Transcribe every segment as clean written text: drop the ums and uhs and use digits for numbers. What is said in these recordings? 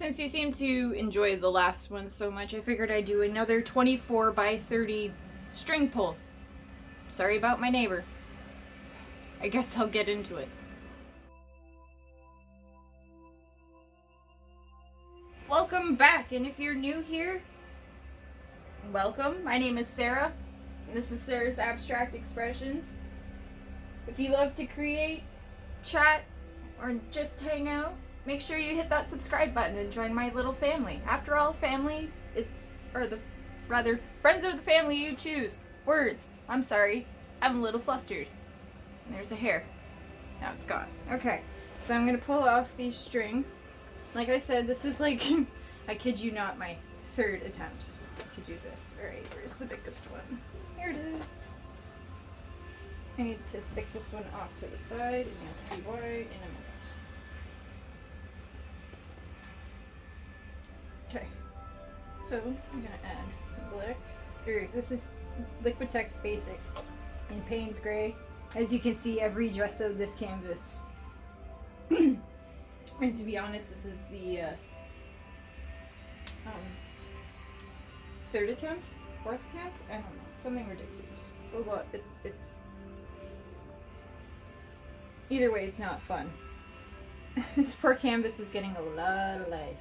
Since you seem to enjoy the last one so much, I figured I'd do another 24 by 30 string pull. Sorry about my neighbor. I guess I'll get into it. Welcome back, and if you're new here, welcome. My name is Sara, and this is Sara's Abstract Expressions. If you love to create, chat, or just hang out, make sure you hit that subscribe button and join my little family. After all, family is, friends are the family you choose. Words. I'm sorry. I'm a little flustered. And there's a hair. Now it's gone. Okay, so I'm gonna pull off these strings. Like I said, this is like, I kid you not, my third attempt to do this. Alright, where's the biggest one? Here it is. I need to stick this one off to the side, and you'll see why in a minute. Okay, so I'm gonna add some black. This is Liquitex Basics in Payne's Gray. As you can see, every gesso of this canvas. And to be honest, this is the third attempt? Fourth attempt? I don't know. Something ridiculous. It's a lot. It's either way, it's not fun. This poor canvas is getting a lot of life.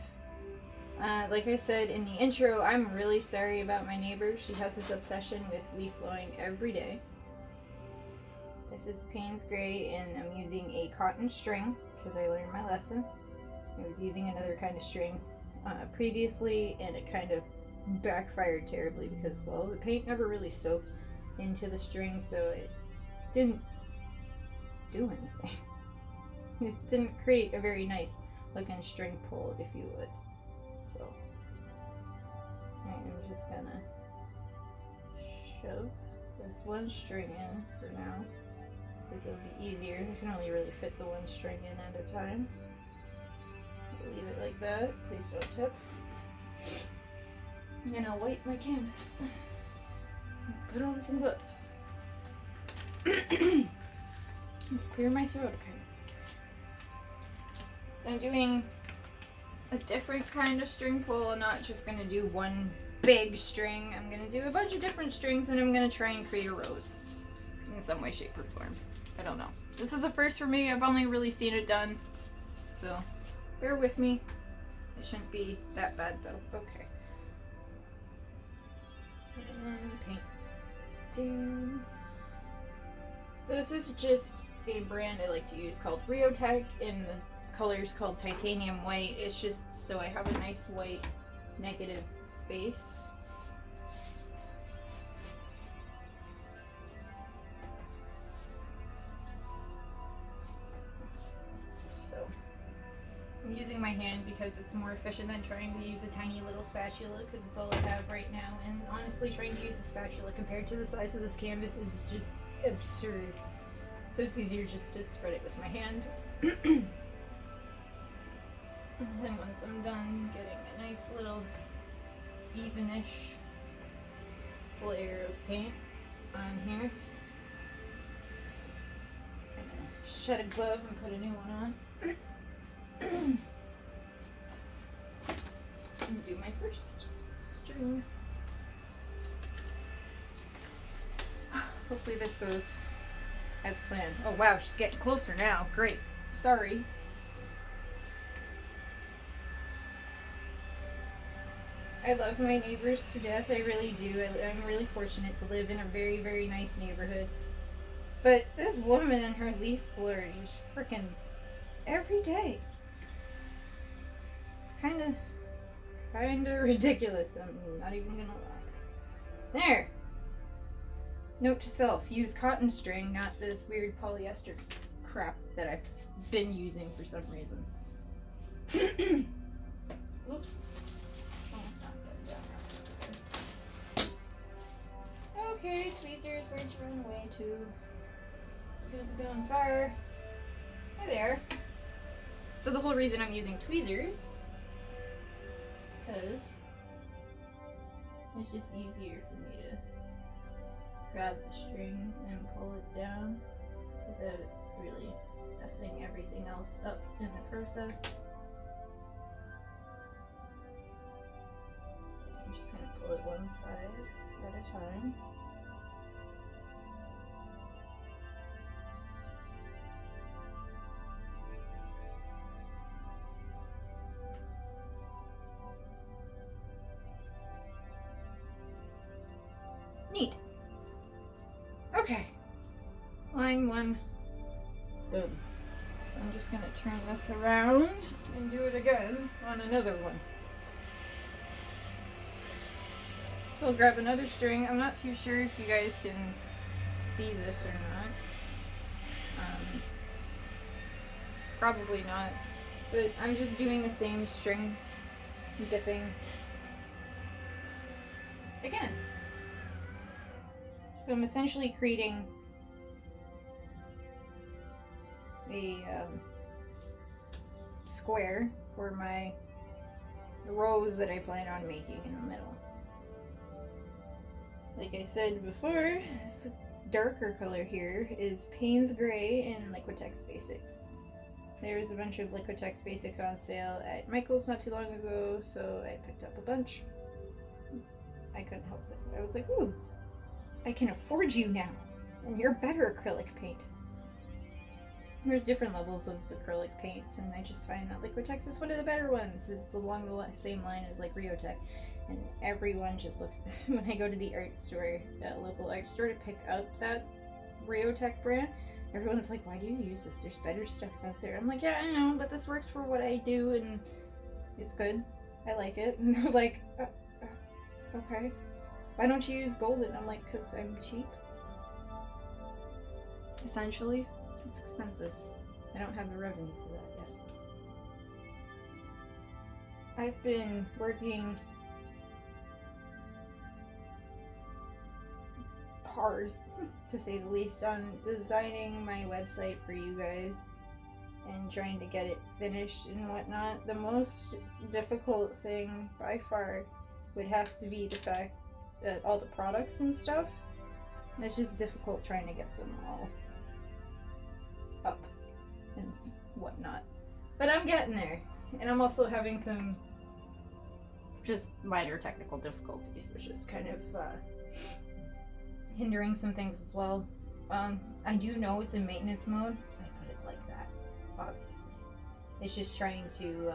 Like I said in the intro, I'm really sorry about my neighbor. She has this obsession with leaf blowing every day. This is Payne's Gray, and I'm using a cotton string because I learned my lesson. I was using another kind of string previously, and it kind of backfired terribly because, well, the paint never really soaked into the string, so it didn't do anything. It didn't create a very nice looking string pull, if you would. So, I'm just gonna shove this one string in for now, because it'll be easier. You can only really fit the one string in at a time. I'll leave it like that. Please don't tip. And I'll wipe my canvas. Put on some gloves. Clear my throat, okay. So I'm doing a different kind of string pull. I'm not just gonna do one big string. I'm gonna do a bunch of different strings, and I'm gonna try and create a rose in some way, shape, or form. I don't know. This is a first for me. I've only really seen it done, so bear with me. It shouldn't be that bad though. Okay. And paint. So this is just a brand I like to use called Riotech, and the color's called Titanium White. It's just so I have a nice white negative space. So I'm using my hand because it's more efficient than trying to use a tiny little spatula, because it's all I have right now. And honestly, trying to use a spatula compared to the size of this canvas is just absurd. So it's easier just to spread it with my hand. And then once I'm done getting a nice little evenish layer of paint on here, I'm gonna shed a glove and put a new one on. And do my first string. Hopefully this goes as planned. Oh wow, she's getting closer now. Great. Sorry. I love my neighbors to death. I really do. I'm really fortunate to live in a very, very nice neighborhood. But this woman and her leaf blower just freaking every day. It's kind of ridiculous. I'm not even gonna lie. There. Note to self: use cotton string, not this weird polyester crap that I've been using for some reason. Oops. Almost knocked that down. Okay, tweezers, where'd you run away to? You're gonna be on fire. Hi there. So the whole reason I'm using tweezers is because it's just easier for me to grab the string and pull it down without really messing everything else up in the process. it one side at a time. Neat. Okay. Line 1 done. So I'm just going to turn this around and do it again on another one. So I'll grab another string. I'm not too sure if you guys can see this or not. Probably not. But I'm just doing the same string dipping again. So I'm essentially creating a square for my rows that I plan on making in the middle. Like I said before, this darker color here is Payne's Gray in Liquitex Basics. There's a bunch of Liquitex Basics on sale at Michael's not too long ago, so I picked up a bunch. I couldn't help it. I was like, ooh, I can afford you now, and you're better acrylic paint. There's different levels of acrylic paints, and I just find that Liquitex is one of the better ones. It's along the same line as like Riotech, and everyone just looks. When I go to the art store, local art store, to pick up that Riotech brand, everyone's like, "Why do you use this? There's better stuff out there." I'm like, "Yeah, I know, but this works for what I do, and it's good. I like it." And they're like, "Okay, why don't you use golden?" I'm like, "'Cause I'm cheap." Essentially. It's expensive. I don't have the revenue for that yet. I've been working hard, to say the least, on designing my website for you guys and trying to get it finished and whatnot. The most difficult thing by far would have to be the fact that all the products and stuff, it's just difficult trying to get them all up and whatnot. But I'm getting there. And I'm also having some just minor technical difficulties, which is kind of hindering some things as well. I do know it's in maintenance mode. I put it like that, obviously. It's just trying to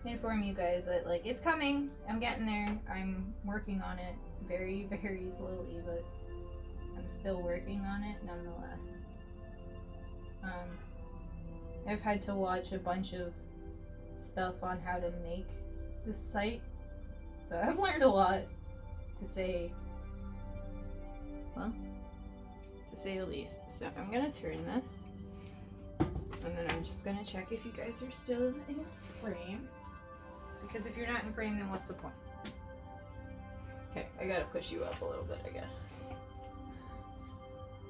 inform you guys that, like, it's coming. I'm getting there. I'm working on it very, very slowly, but I'm still working on it nonetheless. I've had to watch a bunch of stuff on how to make this site, so I've learned a lot, to say the least. So I'm gonna turn this, and then I'm just gonna check if you guys are still in frame, because if you're not in frame, then what's the point? Okay, I gotta push you up a little bit, I guess.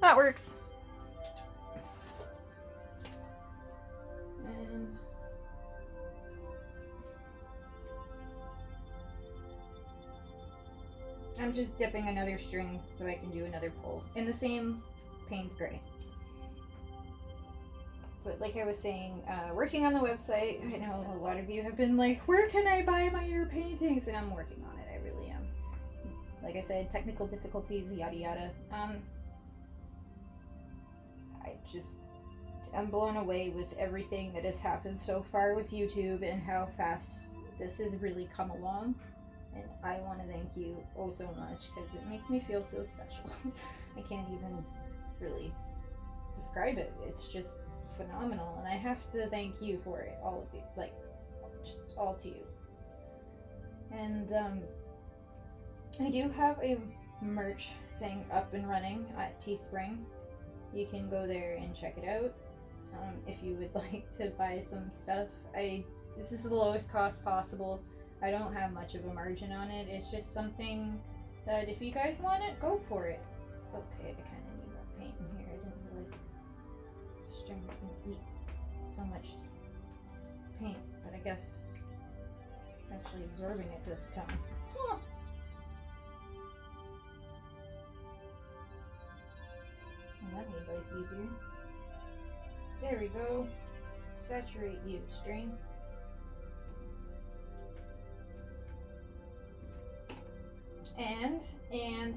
That works. And I'm just dipping another string so I can do another pull in the same Payne's Gray. But like I was saying, working on the website, I know a lot of you have been like, where can I buy my your paintings? And I'm working on it, I really am. Like I said, technical difficulties, yada yada. I'm blown away with everything that has happened so far with YouTube and how fast this has really come along. And I want to thank you oh so much, because it makes me feel so special. I can't even really describe it. It's just phenomenal, and I have to thank you for it, all of you, like, just all to you. And I do have a merch thing up and running at Teespring. You can go there and check it out if you would like to buy some stuff. This is the lowest cost possible. I don't have much of a margin on it. It's just something that if you guys want it, go for it. Okay, I kind of need more paint in here. I didn't realize the string was going to eat so much paint, but I guess it's actually absorbing it this time. Huh. And that made life easier. There we go. Saturate you, string. And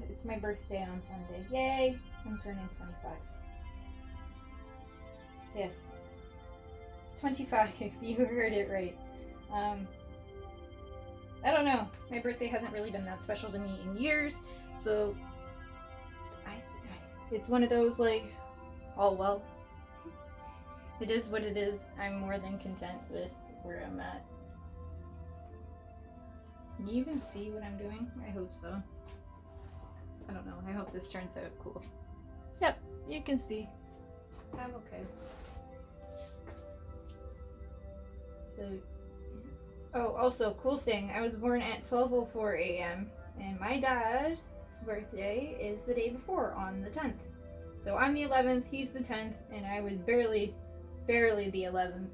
it's my birthday on Sunday. Yay! I'm turning 25. Yes. 25, you heard it right. I don't know. My birthday hasn't really been that special to me in years, so it's one of those like, oh well. It is what it is. I'm more than content with where I'm at. Can you even see what I'm doing? I hope so. I don't know. I hope this turns out cool. Yep, you can see. I'm okay. So, oh, also, cool thing. I was born at 12:04 a.m. and my dad's birthday is the day before, on the 10th. So I'm the 11th, he's the 10th, and I was barely the 11th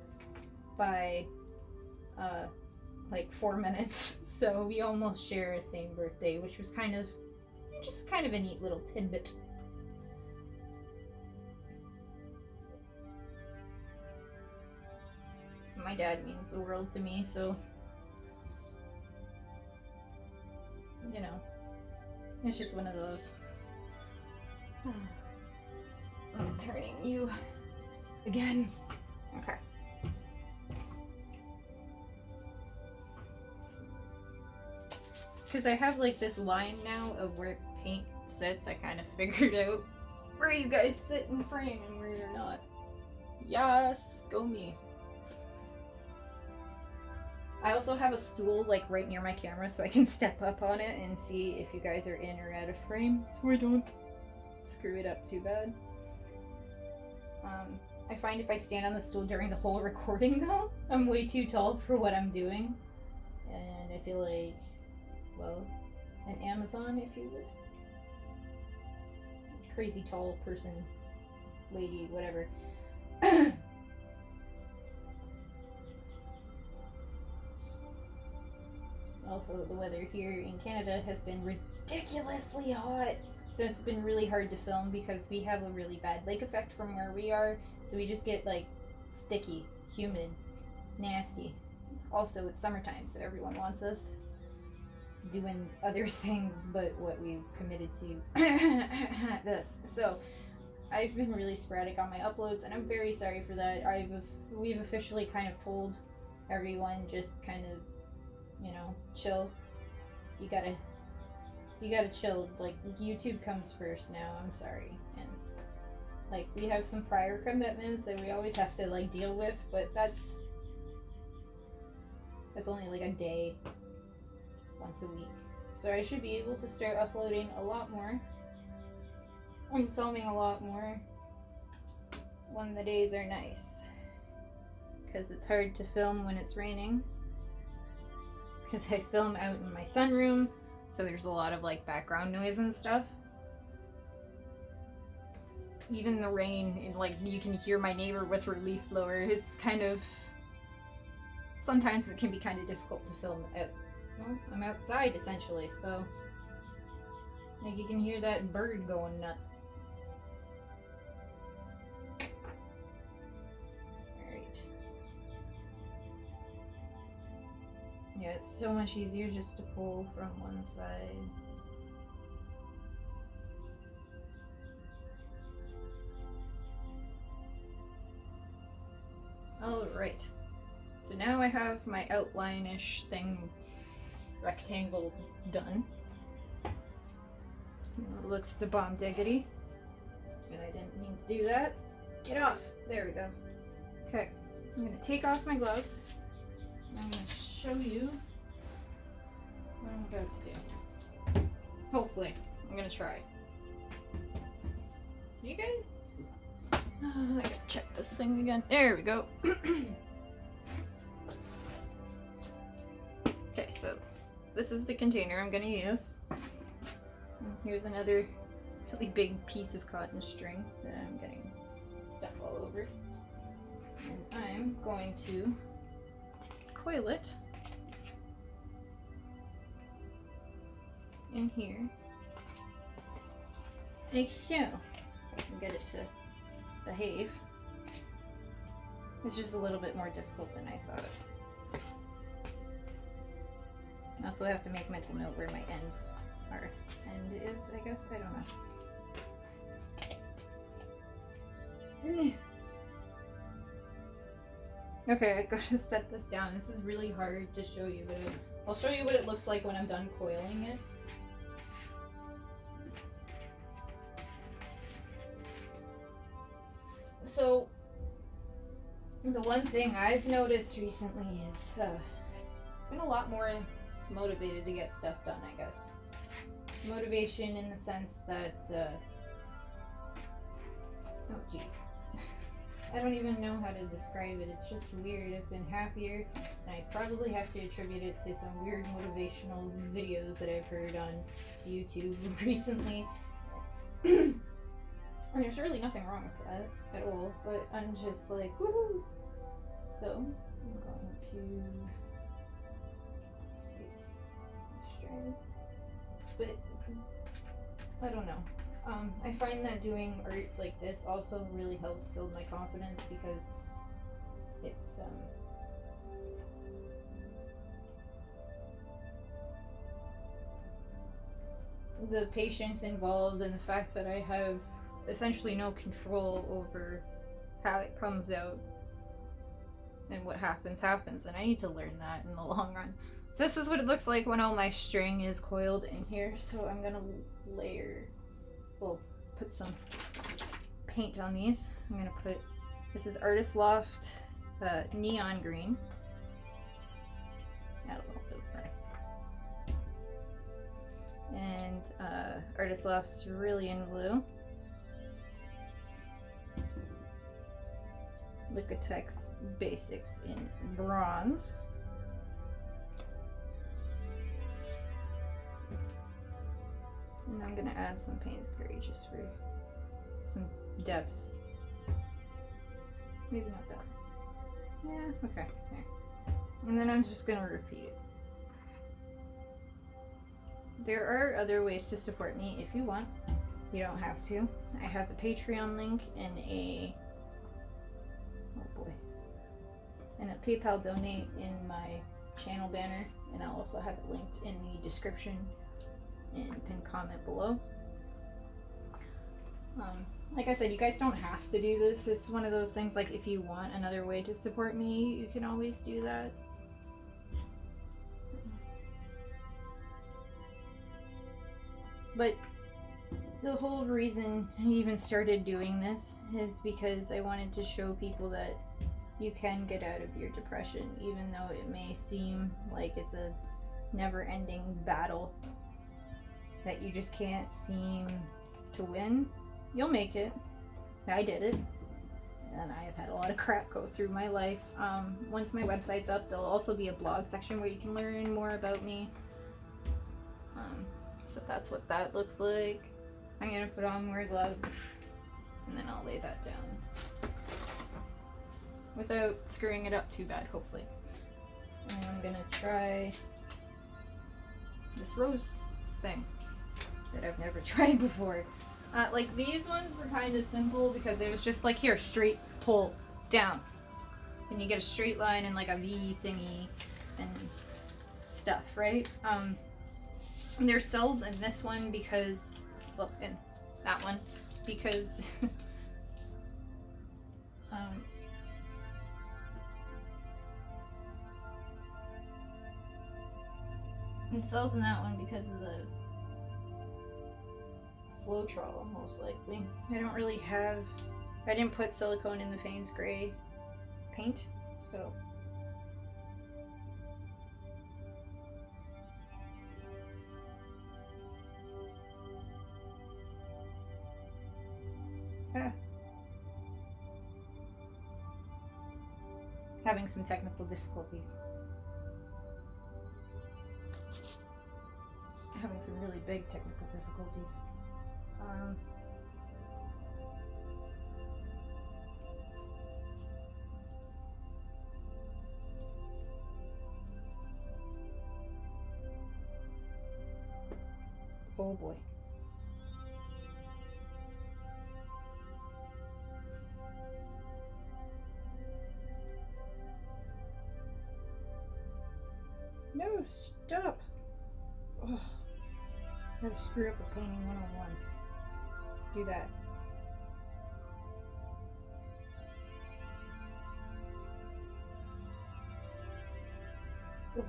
by like 4 minutes. So we almost share a same birthday, which was just kind of a neat little tidbit. My dad means the world to me, so you know, it's just one of those. I'm turning you again. Okay. Because I have like this line now of where paint sits, I kind of figured out where you guys sit in frame and where you're not. Yes, go me. I also have a stool like right near my camera so I can step up on it and see if you guys are in or out of frame so I don't screw it up too bad. I find if I stand on the stool during the whole recording though, I'm way too tall for what I'm doing. And I feel like, well, an Amazon if you would. Crazy tall person, lady, whatever. Also, the weather here in Canada has been ridiculously hot. So it's been really hard to film because we have a really bad lake effect from where we are. So we just get like sticky, humid, nasty. Also, it's summertime, so everyone wants us doing other things but what we've committed to this. So I've been really sporadic on my uploads and I'm very sorry for that. We've officially kind of told everyone just kind of, you know, chill. You gotta chill. Like, YouTube comes first now. I'm sorry. And like, we have some prior commitments that we always have to like deal with, but that's only like a day once a week. So I should be able to start uploading a lot more and filming a lot more when the days are nice, because it's hard to film when it's raining, because I film out in my sunroom, so there's a lot of like background noise and stuff. Even the rain, and like you can hear my neighbor with her leaf blower. It's kind of, sometimes it can be kind of difficult to film out. Well, I'm outside essentially, so like you can hear that bird going nuts. Alright. Yeah, it's so much easier just to pull from one side. Alright. So now I have my outline-ish thing, rectangle, done. It looks the bomb diggity. And I didn't mean to do that. Get off! There we go. Okay. I'm gonna take off my gloves. I'm gonna show you what I'm about to do. Hopefully. I'm gonna try. You guys? I gotta check this thing again. There we go. Okay, so this is the container I'm gonna use. And here's another really big piece of cotton string that I'm getting stuff all over. And I'm going to coil it in here, like so. If I can get it to behave. It's just a little bit more difficult than I thought. I also have to make mental note where my ends our end is, I guess. I don't know. Okay, I gotta set this down. This is really hard to show you, but I'll show you what it looks like when I'm done coiling it. So, the one thing I've noticed recently is I've been a lot more motivated to get stuff done, I guess. Motivation in the sense that, oh jeez. I don't even know how to describe it. It's just weird. I've been happier, and I probably have to attribute it to some weird motivational videos that I've heard on YouTube recently. And there's really nothing wrong with that at all, but I'm just like, woohoo! So, I'm going to take a strand. But, I don't know. I find that doing art like this also really helps build my confidence because it's, the patience involved and the fact that I have essentially no control over how it comes out and what happens, and I need to learn that in the long run. So this is what it looks like when all my string is coiled in here, so I'm gonna layer, well, put some paint on these. I'm gonna put, this is Artist Loft Neon Green. Add a little bit more. And Artist Loft Cerulean Blue. Liquitex Basics in Bronze. And I'm gonna add some Payne's Gray just for some depth. Maybe not that. Yeah, okay. There. And then I'm just gonna repeat it. There are other ways to support me if you want. You don't have to. I have a Patreon link and a, oh boy, and a PayPal donate in my channel banner, and I'll also have it linked in the description and pinned comment below. Like I said, you guys don't have to do this. It's one of those things, like, if you want another way to support me, you can always do that. But the whole reason I even started doing this is because I wanted to show people that you can get out of your depression, even though it may seem like it's a never-ending battle that you just can't seem to win. You'll make it. I did it. And I have had a lot of crap go through my life. Once my website's up, there'll also be a blog section where you can learn more about me. So that's what that looks like. I'm gonna put on more gloves, and then I'll lay that down without screwing it up too bad, hopefully. And I'm gonna try this rose thing that I've never tried before. Like, these ones were kind of simple because it was just like, here, straight pull down, and you get a straight line and like a V thingy and stuff, right? And there's cells in this one because, well, in that one because and cells in that one because of the flow trawl, most likely. I don't really have, I didn't put silicone in the Payne's Gray paint, so. Having some technical difficulties. Having some really big technical difficulties. Oh boy. No, stop. Oh. How to screw up a painting 101. Do that. Oh boy.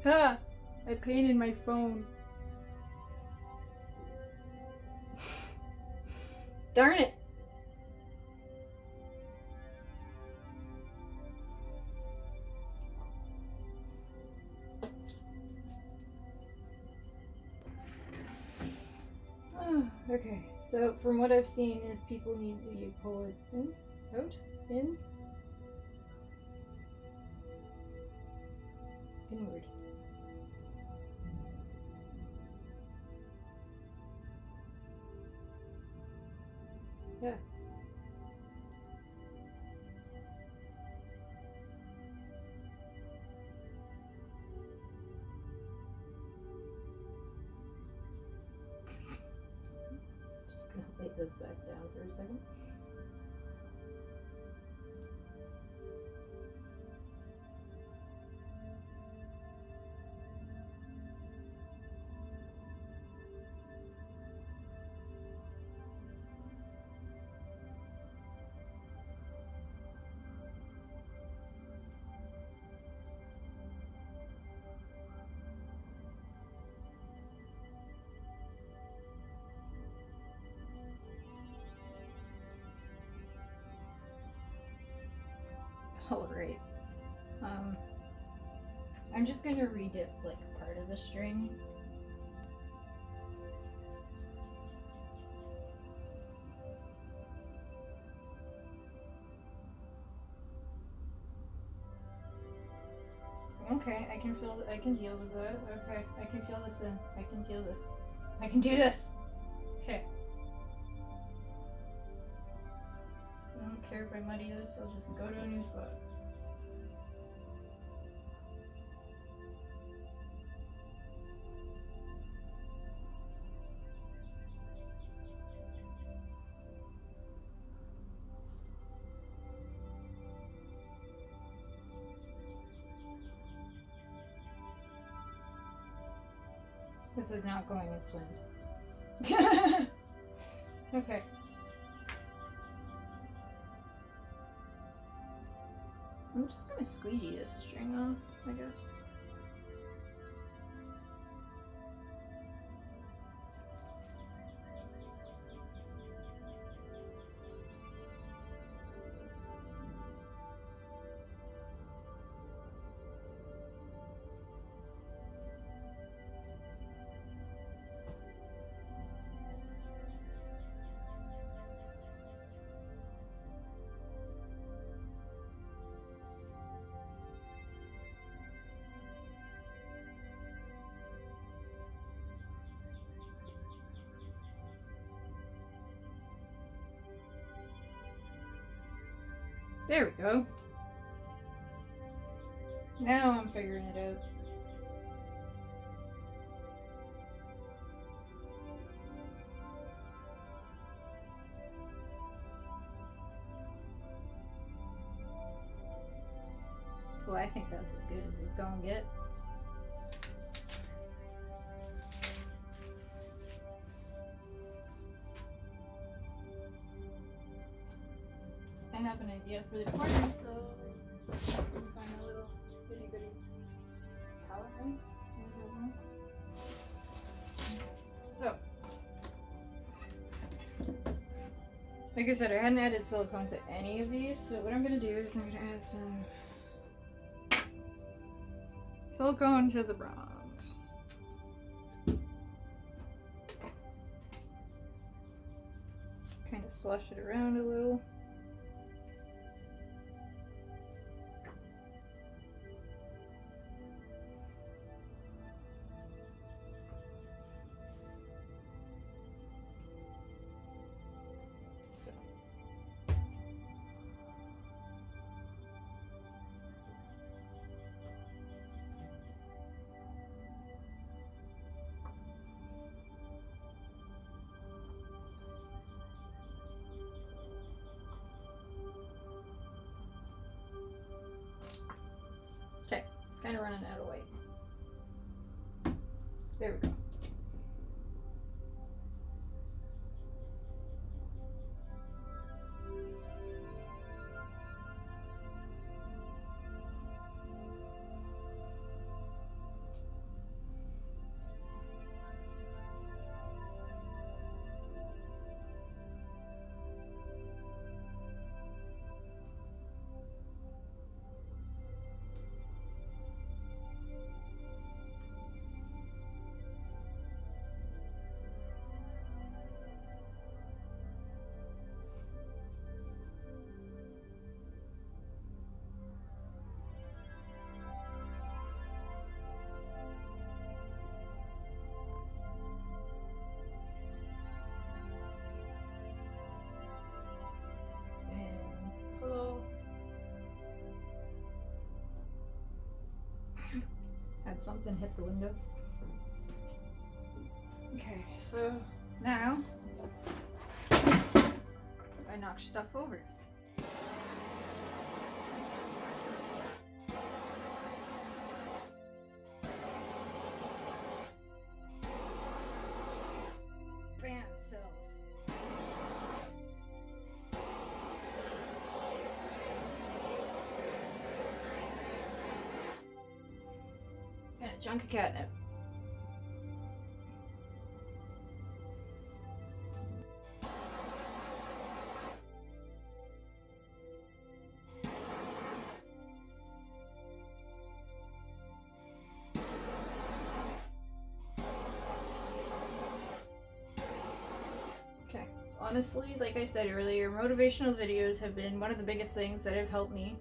Ha! I painted my phone. Darn it! Okay, so from what I've seen is people need you pull it in, out, in, inward. Yeah. Just gonna lay this back down for a second. Alright. I'm just gonna redip like part of the string. Okay, I can deal with that. Okay, I can feel this in. I can deal this. I can do this! Okay. I don't care if I muddy this, I'll just go to a new spot. This is not going as planned. Okay. I'm just gonna squeegee this string off, I guess. There we go. Now I'm figuring it out. Well, I think that's as good as it's gonna get. I have an idea for the corners, though. Find a little bitty bitty palette knife. So, like I said, I hadn't added silicone to any of these, so what I'm gonna do is I'm gonna add some silicone to the bronze. Kind of slush it around a little. Kind of running out of white. There we go. Had something hit the window. Okay, so now I knock stuff over. Bam, cells. And a chunk of catnip. Okay, honestly, like I said earlier, motivational videos have been one of the biggest things that have helped me.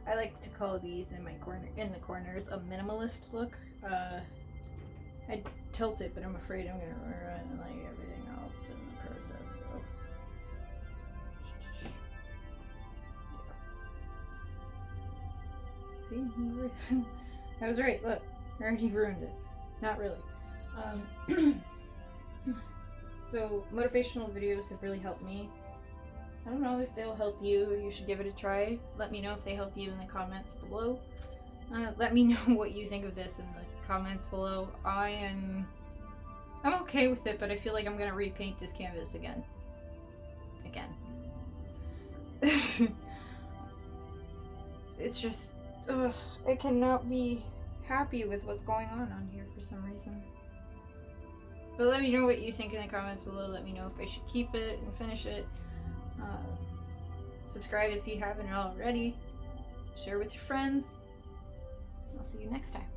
I like to call these in the corners a minimalist look. I tilt it, but I'm afraid I'm gonna ruin like everything else in the process. So. See, I was right. Look, I already ruined it. Not really. So motivational videos have really helped me. I don't know if they'll help you. You should give it a try. Let me know if they help you in the comments below. Let me know what you think of this in the comments below. I'm okay with it, but I feel like I'm gonna repaint this canvas again. It's just, I cannot be happy with what's going on here for some reason. But let me know what you think in the comments below. Let me know if I should keep it and finish it. Subscribe if you haven't already. Share with your friends. I'll see you next time.